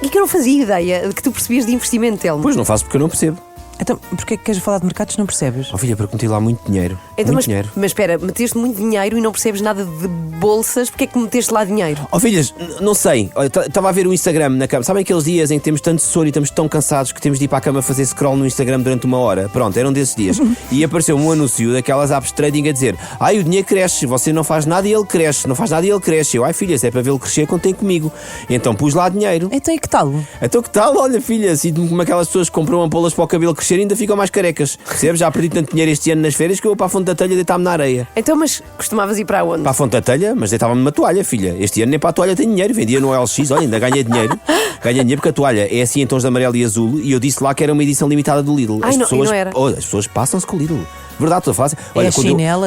e que eu não fazia ideia de que tu percebias de investimento, Telmo. Pois não faço porque eu não percebo. Então, porquê é que queres falar de mercados se não percebes? Oh filha, porque meti lá muito dinheiro. Então, muito dinheiro. mas espera, meteste muito dinheiro e não percebes nada de bolsas, porque é que meteste lá dinheiro? Oh filhas, não sei. Estava a ver o Instagram na cama. Sabem aqueles dias em que temos tanto sono e estamos tão cansados que temos de ir para a cama fazer scroll no Instagram durante 1 hora? Pronto, eram desses dias. E apareceu um anúncio daquelas apps de trading a dizer: ai, o dinheiro cresce, você não faz nada e ele cresce, não faz nada e ele cresce. Eu, ai filhas, é para vê-lo crescer, contem comigo. E então pus lá dinheiro. Então e que tal? Então que tal? Olha filha, sinto-me como aquelas pessoas que compram ampolas para o cabelo crescer e ainda ficam mais carecas. Percebes? Já perdi tanto dinheiro este ano nas férias que eu vou para a Fonte da Telha deitar-me na areia. Então, mas costumavas ir para onde? Para a Fonte da Telha, mas deitava-me numa toalha, filha. Este ano nem para a toalha tenho dinheiro. Vendia no LX, olha, ainda ganhei dinheiro. Ganhei dinheiro porque a toalha é assim em tons de amarelo e azul e eu disse lá que era uma edição limitada do Lidl. Ai, não era. As pessoas passam-se com o Lidl. Verdade, estou a falar. Olha,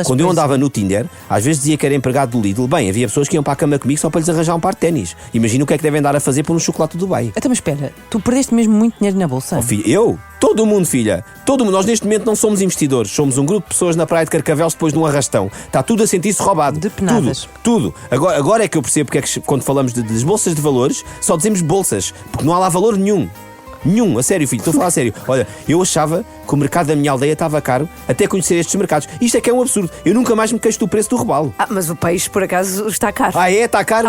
quando eu andava no Tinder, às vezes dizia que era empregado do Lidl. Bem, havia pessoas que iam para a cama comigo só para lhes arranjar um par de ténis. Imagina o que é que devem dar a fazer por um chocolate do Dubai. Então, mas espera, tu perdeste mesmo muito dinheiro na bolsa? Oh, filho, eu? Todo o mundo, filha. Todo o mundo. Nós neste momento não somos investidores. Somos um grupo de pessoas na praia de Carcavelos depois de um arrastão. Está tudo a sentir-se roubado. De penadas. Tudo. Agora é que eu percebo porque é que quando falamos das bolsas de valores, só dizemos bolsas. Porque não há lá valor nenhum. Nenhum, a sério, filho, estou a falar a sério. Olha, eu achava que o mercado da minha aldeia estava caro até conhecer estes mercados. Isto é que é um absurdo. Eu nunca mais me queixo do preço do robalo. Mas o peixe, por acaso, está caro. Ah, é? Está caro?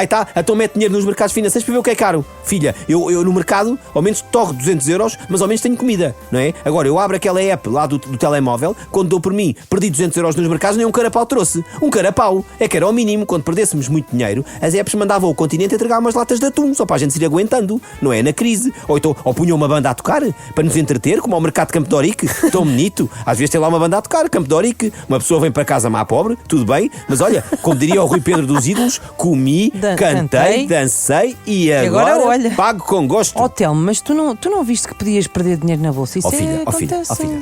Tá. Então mete dinheiro nos mercados financeiros para ver o que é caro. Filha, eu no mercado, ao menos torro 200 euros, mas ao menos tenho comida, não é? Agora, eu abro aquela app lá do telemóvel, quando dou por mim, perdi 200 euros nos mercados, nem um carapau trouxe. Um carapau. É que era ao mínimo, quando perdêssemos muito dinheiro, as apps mandavam o continente entregar umas latas de atum, só para a gente se ir aguentando, não é? Na crise. Ou punham uma banda a tocar, para nos entreter, como ao mercado de Campo de Ourique, tão bonito. Às vezes tem lá uma banda a tocar, Campo de Ourique, uma pessoa vem para casa má pobre, tudo bem, mas olha, como diria o Rui Pedro dos Ídolos, comi, cantei, dancei e agora olha, pago com gosto. Ó Telmo, mas tu não viste que podias perder dinheiro na bolsa? Isso filha,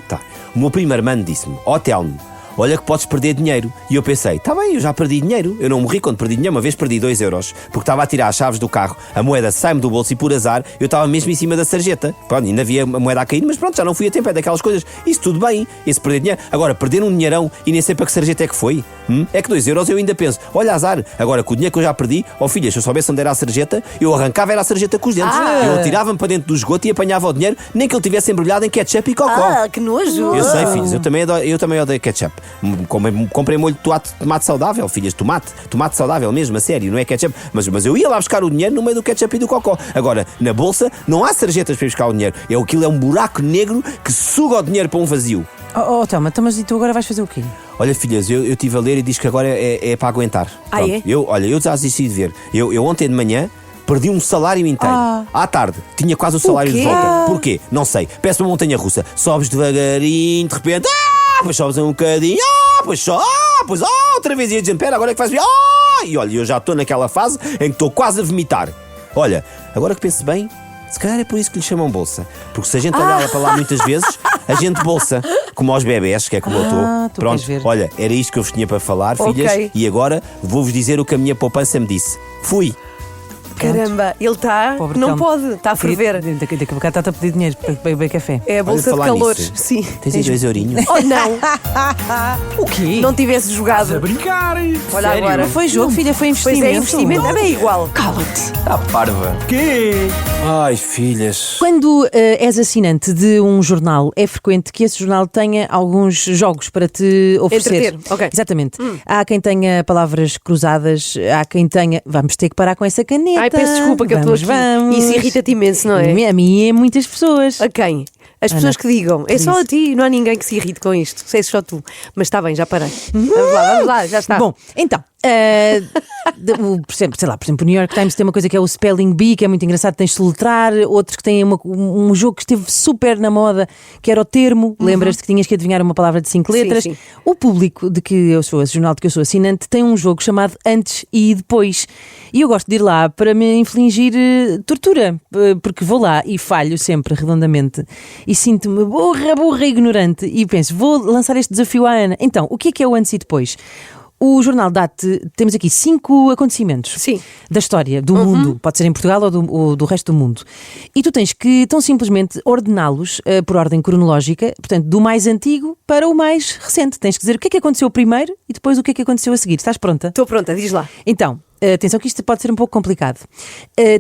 tá. O meu primeiro mano disse-me: ó Telmo, olha que podes perder dinheiro. E eu pensei, está bem, eu já perdi dinheiro. Eu não morri quando perdi dinheiro. Uma vez perdi 2 euros, porque estava a tirar as chaves do carro, a moeda sai-me do bolso e por azar, eu estava mesmo em cima da sarjeta. Pronto, ainda havia a moeda a cair, mas pronto, já não fui a tempo, é daquelas coisas. Isso tudo bem, esse perder dinheiro. Agora, perder um dinheirão e nem sei para que sarjeta é que foi. É que 2 euros eu ainda penso, olha azar, agora com o dinheiro que eu já perdi, filha, se eu soubesse onde era a sarjeta, eu arrancava era a sarjeta com os dentes. Eu atirava-me para dentro do esgoto e apanhava o dinheiro, nem que ele tivesse embrulhado em ketchup e cocó. Que nojo! Eu sei, filhos, eu também odeio ketchup. Comprei molho de tomate saudável, filhas, tomate saudável mesmo, a sério, não é ketchup. Mas eu ia lá buscar o dinheiro no meio do ketchup e do cocó. Agora, na bolsa, não há sarjetas para ir buscar o dinheiro. Aquilo é um buraco negro que suga o dinheiro para um vazio. Toma, mas e tu agora vais fazer o quê? Olha, filhas, eu estive a ler e diz que agora é para aguentar. É? Eu já desisti de ver. Eu ontem de manhã perdi um salário inteiro. À tarde, tinha quase o salário de volta. Porquê? Não sei. Peço uma montanha russa. Sobes devagarinho, de repente, depois sobes um bocadinho, depois outra vez ia dizendo, pera, agora é que faz e olha, eu já estou naquela fase em que estou quase a vomitar. Olha, agora que penso bem, se calhar é por isso que lhe chamam bolsa. Porque se a gente olhar para lá muitas vezes, a gente bolsa, como aos bebés, que é como eu estou. Pronto, olha, era isto que eu vos tinha para falar, filhas. E agora vou-vos dizer o que a minha poupança me disse. Fui. Caramba, ele está. Não pode, está a ferver. Daqui a bocado está a pedir dinheiro para beber café. É a bolsa de calores. Sim. Tens aí 2 eurinhos. Oh, não! O quê? Não tivesse jogado. Estás a brincar? Olha sério? agora. Não foi jogo, filha, foi investimento. Pois é, investimento é bem igual. Cala-te. Está parva. Quê? Ai, filhas. Quando és assinante de um jornal, é frequente que esse jornal tenha alguns jogos para te oferecer. Entreter, ok. Exatamente. Há quem tenha palavras cruzadas, há quem tenha... Vamos ter que parar com essa caneta. Ai, peço desculpa que eu estou aqui. Vamos. Isso irrita-te imenso, não é? A mim é muitas pessoas. A quem? As pessoas que digam, é só a ti, não há ninguém que se irrite com isto, sei só tu. Mas está bem, já parei. Vamos lá, já está. Bom, então, por exemplo, o New York Times tem uma coisa que é o Spelling Bee, que é muito engraçado, tens de soletrar. Outros que têm um jogo que esteve super na moda, que era o termo. Lembras-te que tinhas que adivinhar uma palavra de 5 letras? Sim. O público de que eu sou, esse jornal de que eu sou assinante, tem um jogo chamado Antes e Depois. E eu gosto de ir lá para me infligir tortura, porque vou lá e falho sempre redondamente e sinto-me burra e ignorante e penso, vou lançar este desafio à Ana. Então, o que é o Antes e Depois? O jornal dá-te, temos aqui 5 acontecimentos da história do mundo, pode ser em Portugal ou do resto do mundo, e tu tens que tão simplesmente ordená-los por ordem cronológica, portanto do mais antigo para o mais recente. Tens que dizer o que é que aconteceu primeiro e depois o que é que aconteceu a seguir. Estás pronta? Estou pronta, diz lá. Então, atenção que isto pode ser um pouco complicado.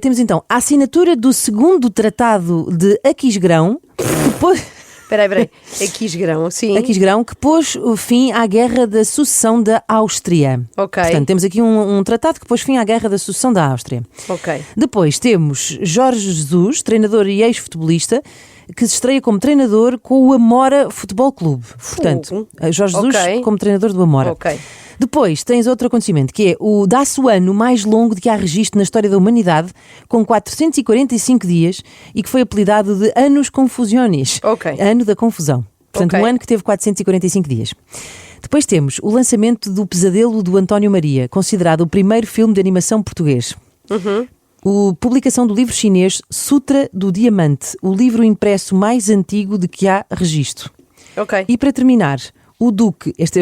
Temos então a assinatura do segundo tratado de Aquisgrão, depois... Espera aí. Aquisgrão, sim. Aquisgrão, que pôs o fim à Guerra da Sucessão da Áustria. Ok. Portanto, temos aqui um tratado que pôs fim à Guerra da Sucessão da Áustria. Ok. Depois temos Jorge Jesus, treinador e ex-futebolista, que se estreia como treinador com o Amora Futebol Clube. Portanto, Jorge Jesus como treinador do Amora. Ok. Depois tens outro acontecimento, que é dá-se o ano mais longo de que há registro na história da humanidade, com 445 dias, e que foi apelidado de Annus Confusionis. Ano da confusão. Portanto, um ano que teve 445 dias. Depois temos o lançamento do Pesadelo do António Maria, considerado o primeiro filme de animação português. A publicação do livro chinês Sutra do Diamante, o livro impresso mais antigo de que há registro. E para terminar, o Duque, isto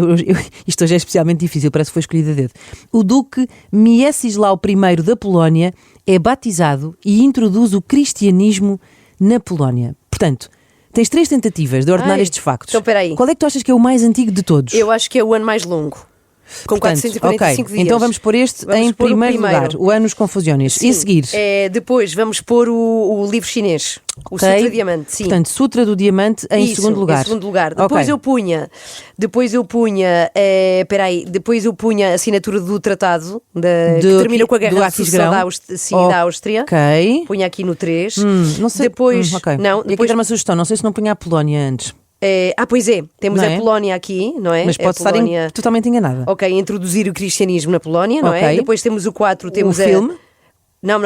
hoje é especialmente difícil, parece que foi escolhido a dedo. O Duque Mieczysław I da Polónia é batizado e introduz o cristianismo na Polónia. Portanto, tens 3 tentativas de ordenar estes factos. Então, espera aí. Qual é que tu achas que é o mais antigo de todos? Eu acho que é o ano mais longo. Com 445 dias. Então vamos pôr este em primeiro lugar, o Annus Confusionis. E a seguir? Depois vamos pôr o livro chinês, o Sutra do Diamante. Sim. Portanto, Sutra do Diamante em segundo lugar. Em segundo lugar. Depois eu punha a assinatura do tratado que termina com a Guerra da Sucessão da Áustria. Punha aqui no 3. Não sei. Depois, não, e aqui era uma sugestão, não sei se não punha a Polónia antes. Pois é, temos a Polónia aqui, não é? Mas pode estar totalmente enganada. Introduzir o cristianismo na Polónia, não é? Depois temos o 4, temos o filme. Não,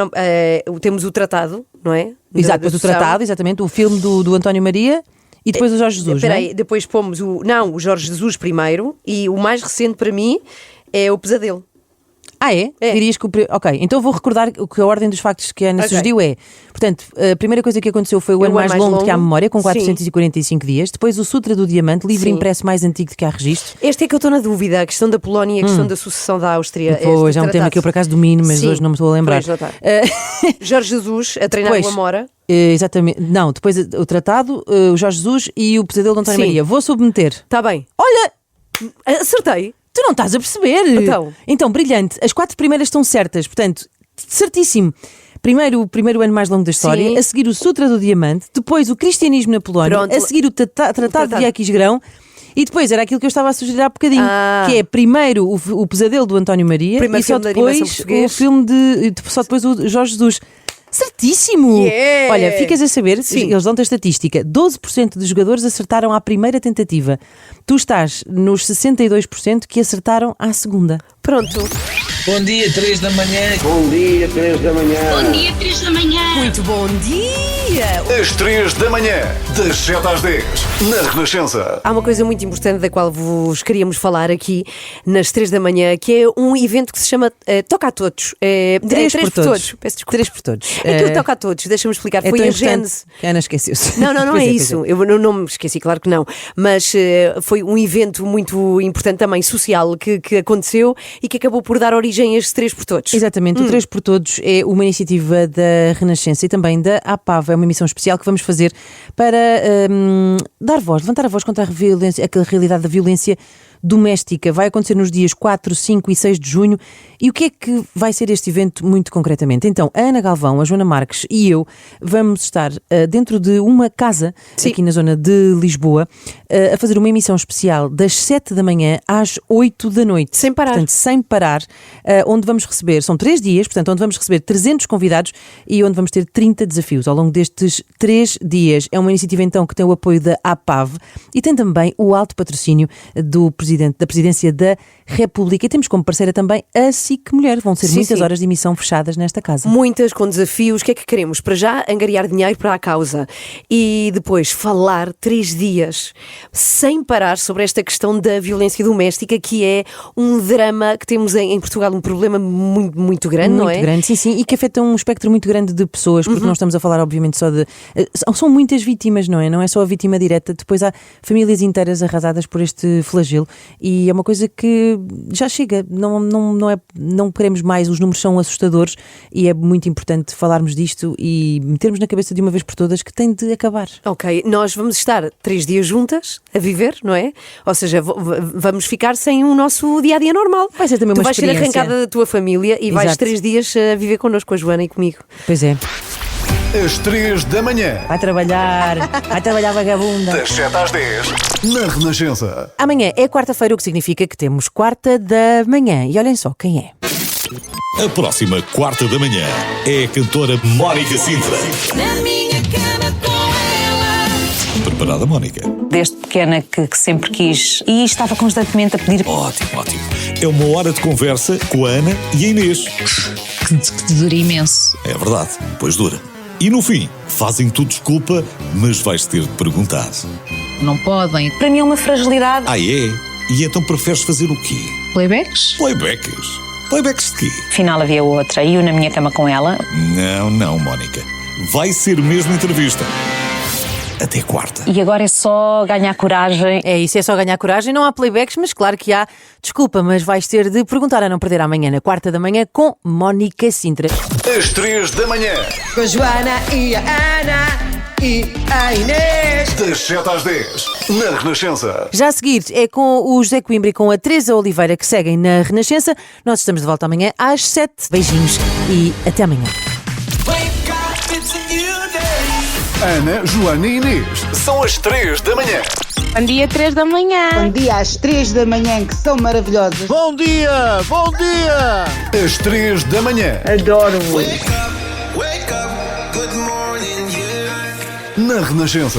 temos o tratado, não é? Exato, depois o tratado, exatamente, o filme do António Maria e depois o Jorge Jesus. Espera aí, depois pomos o Jorge Jesus primeiro e o mais recente para mim é o Pesadelo. Dirias que então vou recordar que a ordem dos factos que a Ana sugeriu é, portanto, a primeira coisa que aconteceu foi o ano mais longo de que há memória, com 445 dias. Depois o Sutra do Diamante, livro impresso mais antigo de que há registro. Este é que eu estou na dúvida, a questão da Polónia e a questão da sucessão da Áustria. Pois, é um tema que eu por acaso domino, mas hoje não me estou a lembrar. Jorge Jesus a treinar o Amora. Exatamente, não, depois o tratado, o Jorge Jesus e o Pesadelo de António Maria. Vou submeter. Está bem. Olha, acertei. Tu não estás a perceber. Então, brilhante. As 4 primeiras estão certas. Portanto, certíssimo. Primeiro, o primeiro ano mais longo da história. A seguir o Sutra do Diamante. Depois o cristianismo na Polónia. A seguir o Tratado de Aquisgrão. E depois era aquilo que eu estava a sugerir há bocadinho. Que é primeiro o Pesadelo do António Maria. E só depois o filme só depois o Jorge Jesus. Certíssimo! Olha, ficas a saber, eles dão-te a estatística, 12% dos jogadores acertaram à primeira tentativa. Tu estás nos 62% que acertaram à segunda. Pronto. Bom dia, 3 da manhã. Bom dia, 3 da manhã. Bom dia, 3 da manhã. Muito bom dia. Às 3 da manhã, das 7 às 10, na Renascença. Há uma coisa muito importante da qual vos queríamos falar aqui nas 3 da manhã, que é um evento que se chama Toca a Todos. 3 por todos. Peço desculpa. 3 por todos. Aquilo Toca a Todos, deixa-me explicar. Foi a gênese. A Ana esqueceu-se. Não é isso. Eu não me esqueci, claro que não. Mas foi um evento muito importante também, social, que aconteceu e que acabou por dar origem a este 3 por Todos. Exatamente, o 3 por Todos é uma iniciativa da Renascença e também da APAV. É uma emissão especial que vamos fazer para levantar a voz contra a realidade da violência doméstica. Vai acontecer nos dias 4, 5 e 6 de junho. E o que é que vai ser este evento muito concretamente? Então, a Ana Galvão, a Joana Marques e eu vamos estar dentro de uma casa aqui na zona de Lisboa a fazer uma emissão especial das 7 da manhã às 8 da noite. Sem parar. Portanto, sem parar, onde vamos receber, são 3 dias, portanto, onde vamos receber 300 convidados e onde vamos ter 30 desafios ao longo destes 3 dias. É uma iniciativa, então, que tem o apoio da APAV e tem também o alto patrocínio da Presidência da República. E temos como parceira também a SIC Mulher. Vão ser muitas horas de emissão fechadas nesta casa. Muitas, com desafios. O que é que queremos? Para já, angariar dinheiro para a causa. E depois, falar 3 dias sem parar sobre esta questão da violência doméstica, que é um drama que temos em Portugal, um problema muito, muito grande, não é? Muito grande, sim. E que afeta um espectro muito grande de pessoas, porque não estamos a falar, obviamente, só de... São muitas vítimas, não é? Não é só a vítima direta. Depois há famílias inteiras arrasadas por este flagelo. E é uma coisa que já chega, não queremos mais, os números são assustadores e é muito importante falarmos disto e metermos na cabeça de uma vez por todas que tem de acabar. Ok, nós vamos estar 3 dias juntas a viver, não é? Ou seja, vamos ficar sem o nosso dia-a-dia normal. Vai ser também tu uma vais ser arrancada da tua família e vais 3 dias a viver connosco, com a Joana e comigo. Pois é. às 3 da manhã. Vai trabalhar vagabunda. Das 7 às 10, na Renascença. Amanhã é quarta-feira, o que significa que temos quarta da manhã. E olhem só quem é. A próxima quarta da manhã é a cantora Mónica Sintra. Na minha cama com ela. Preparada, Mónica? Desde pequena que sempre quis e estava constantemente a pedir. Ótimo. É uma hora de conversa com a Ana e a Inês. Que dura imenso. É verdade, pois dura. E no fim, fazem tudo desculpa, mas vais ter de perguntar. Não podem. Para mim é uma fragilidade. Ah, é? E então preferes fazer o quê? Playbacks? Playbacks de quê? Afinal havia outra e eu na minha cama com ela. Não, Mónica. Vai ser mesmo entrevista. Até quarta. E agora é só ganhar coragem. É isso, é só ganhar coragem. Não há playbacks, mas claro que há. Desculpa, mas vais ter de perguntar a não perder amanhã, na quarta da manhã, com Mónica Sintra. Às 3 da manhã. Com a Joana e a Ana e a Inês. Das 7 às 10, na Renascença. Já a seguir é com o José Coimbra e com a Teresa Oliveira que seguem na Renascença. Nós estamos de volta amanhã às 7. Beijinhos e até amanhã. Ana, Joana e Inês. São as 3 da manhã. Bom dia, 3 da manhã. Bom dia às 3 da manhã, que são maravilhosas. Bom dia! Às 3 da manhã. Adoro-vos. Na Renascença.